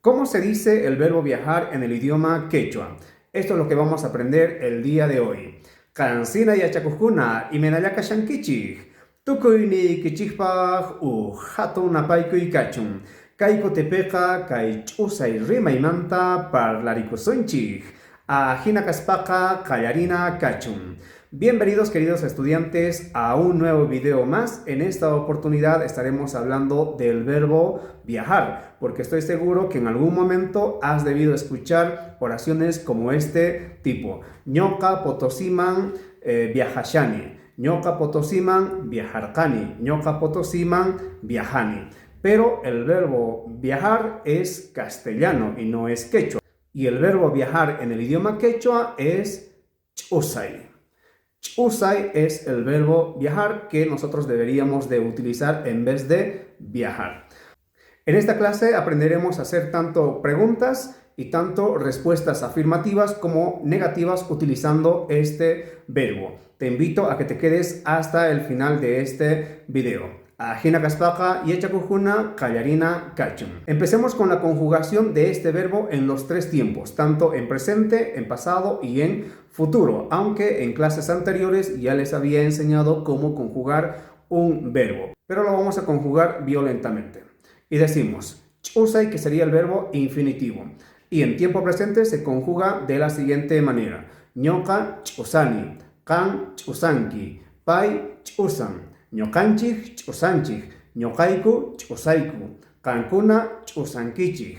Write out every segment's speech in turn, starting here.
¿Cómo se dice el verbo viajar en el idioma quechua? Esto es lo que vamos a aprender el día de hoy. Kansina yachakujuna imenayaka shankichik. Tukuyni kichikpaj hatun apaykuy kachun. Kayku tepeqa kay ch'usay rimaymanta parlarikusuychik. Ajina kaspaqa kallarina kachun. Bienvenidos queridos estudiantes a un nuevo video más. En esta oportunidad estaremos hablando del verbo viajar, porque estoy seguro que en algún momento has debido escuchar oraciones como este tipo. Ñoqa potosiman viajashani, ñoqa potosiman viajarkani, ñoqa potosiman viajani. Pero el verbo viajar es castellano y no es quechua. Y el verbo viajar en el idioma quechua es ch'usay. Ch'usay es el verbo viajar que nosotros deberíamos de utilizar en vez de viajar. En esta clase aprenderemos a hacer tanto preguntas y tanto respuestas afirmativas como negativas utilizando este verbo. Te invito a que te quedes hasta el final de este video. Ajina kaspaqa yachakujuna kallarina kachun. Empecemos con la conjugación de este verbo en los tres tiempos, tanto en presente, en pasado y en futuro, aunque en clases anteriores ya les había enseñado cómo conjugar un verbo, pero lo vamos a conjugar violentamente. Y decimos ch'usay, que sería el verbo infinitivo, y en tiempo presente se conjuga de la siguiente manera: ñoqa ch'usani, kan ch'usanki, pay ch'usan, ñoqanchik ch'usanchik, ñoqayku ch'usayku, qankuna ch'usankichik,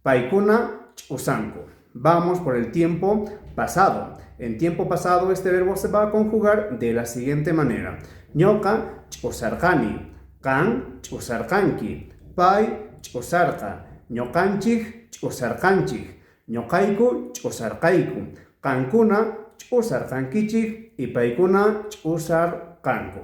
paykuna ch'usanku. Vamos por el tiempo pasado. En tiempo pasado este verbo se va a conjugar de la siguiente manera: ñoqa ch'usarqani, kan ch'usarqanki, pay ch'usarqa, ñoqanchik ch'usarqanchik, ñoqayku ch'usarqayku, qankuna ch'usarqankichik y paykuna ch'usarqanku.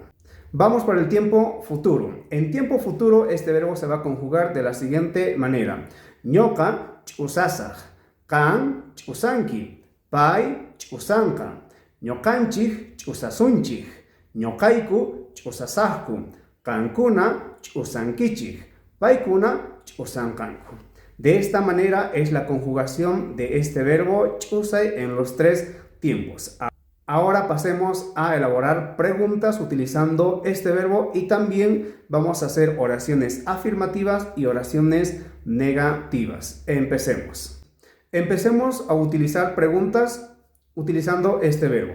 Vamos por el tiempo futuro. En tiempo futuro este verbo se va a conjugar de la siguiente manera: ñoqa ch'usasaq, kan ch'usanki, pay ch'usanqa, ñoqanchik ch'usasunchik, ñoqayku ch'usasaqku, qankuna ch'usankichik, paykuna ch'usanqanku. De esta manera es la conjugación de este verbo ch'usay en los tres tiempos. Ahora pasemos a elaborar preguntas utilizando este verbo y también vamos a hacer oraciones afirmativas y oraciones negativas. Empecemos. Empecemos a utilizar preguntas utilizando este verbo.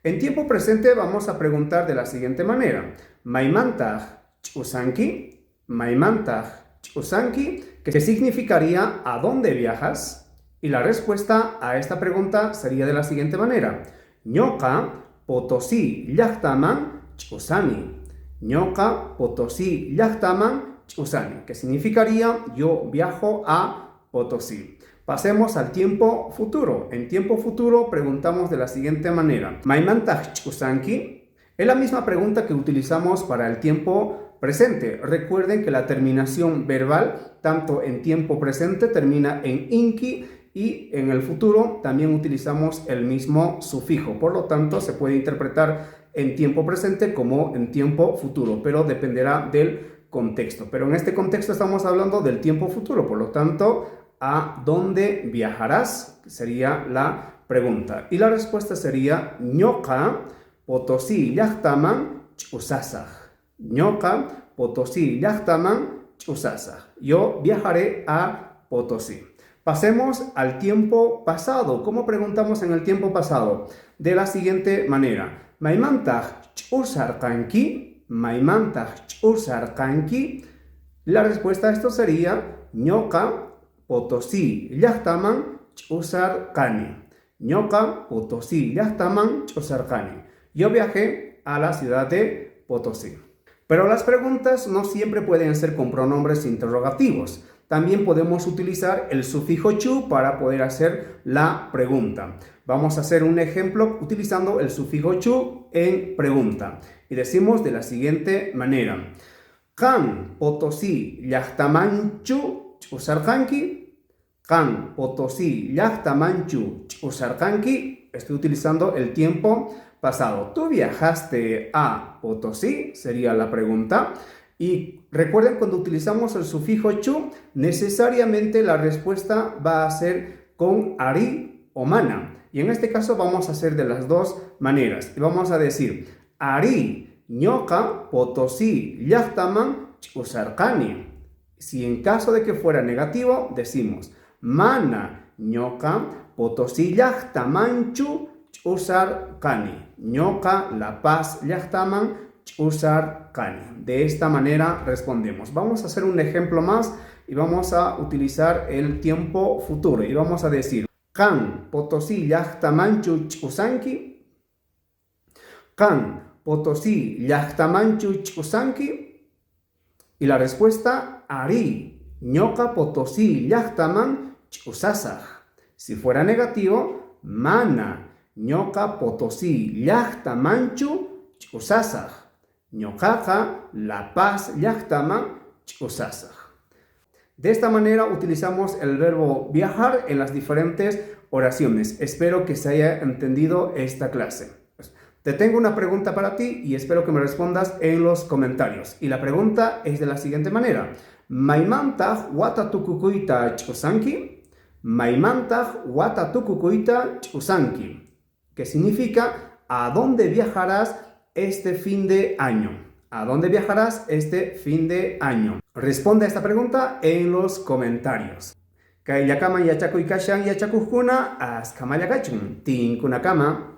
En tiempo presente vamos a preguntar de la siguiente manera: ¿Maymantaq ch'usanki? ¿Maymantaq ch'usanki? Que significaría ¿a dónde viajas? Y la respuesta a esta pregunta sería de la siguiente manera: ñoqa Potosí llaqtaman ch'usani. Ñoqa Potosí llaqtaman ch'usani, que significaría yo viajo a Potosí. Pasemos al tiempo futuro. En tiempo futuro preguntamos de la siguiente manera: ¿Maymantaq ch'usanki? Es la misma pregunta que utilizamos para el tiempo presente. Recuerden que la terminación verbal, tanto en tiempo presente, termina en inki, y en el futuro también utilizamos el mismo sufijo. Por lo tanto, se puede interpretar en tiempo presente como en tiempo futuro, pero dependerá del contexto. Pero en este contexto estamos hablando del tiempo futuro. Por lo tanto, ¿a dónde viajarás? Sería la pregunta. Y la respuesta sería: ñoqa Potosí llaqtaman ch'usasaq. Ñoqa Potosí llaqtaman ch'usasaq. Yo viajaré a Potosí. Pasemos al tiempo pasado. ¿Cómo preguntamos en el tiempo pasado? De la siguiente manera: ¿Maymantaq ch'usarqanki? ¿Maymantaq ch'usarqanki? La respuesta a esto sería: ñoqa Potosí llaqtaman ch'usarqani. Ñoqa Potosí llaqtaman ch'usarqani. Yo viajé a la ciudad de Potosí. Pero las preguntas no siempre pueden ser con pronombres interrogativos. También podemos utilizar el sufijo chu para poder hacer la pregunta. Vamos a hacer un ejemplo utilizando el sufijo chu en pregunta. Y decimos de la siguiente manera: ¿Kan Potosí llaqtamanchu ch'usarqanki? ¿Kan Potosí llaqtamanchu ch'usarqanki? Estoy utilizando el tiempo pasado. ¿Tú viajaste a Potosí? Sería la pregunta. Y recuerden, cuando utilizamos el sufijo chu, necesariamente la respuesta va a ser con ari o mana. Y en este caso vamos a hacer de las dos maneras. Y vamos a decir, ari ñoqa Potosí llaqtaman ch'usarqani. Si en caso de que fuera negativo, decimos, mana ñoqa Potosí llaqtamanchu ch'usarqani. Ñoqa La Paz llaqtaman ch'usarqani. De esta manera respondemos. Vamos a hacer un ejemplo más y vamos a utilizar el tiempo futuro. Y vamos a decir, Kan Potosí llaqtamanchu ch'usanki. Kan Potosí llaqtamanchu ch'usanki. Y la respuesta, ari ñoqa Potosí llaqtaman ch'usasaq. Si fuera negativo, mana ñoqa Potosí llaqtamanchu ch'usasaq. Ñoqaqa La Paz llaqtaman ch'usasaq. De esta manera utilizamos el verbo viajar en las diferentes oraciones. Espero que se haya entendido esta clase. Te tengo una pregunta para ti y espero que me respondas en los comentarios. Y la pregunta es de la siguiente manera. Maymantaq watatukukuyta ch'usanki? Maymantaq watatukukuyta ch'usanki. Que significa, ¿a dónde viajarás este fin de año? ¿A dónde viajarás este fin de año? Responde a esta pregunta en los comentarios. Kay llakaman yachakuy kashan yachakuqkuna, askamallakachun tinkunakama.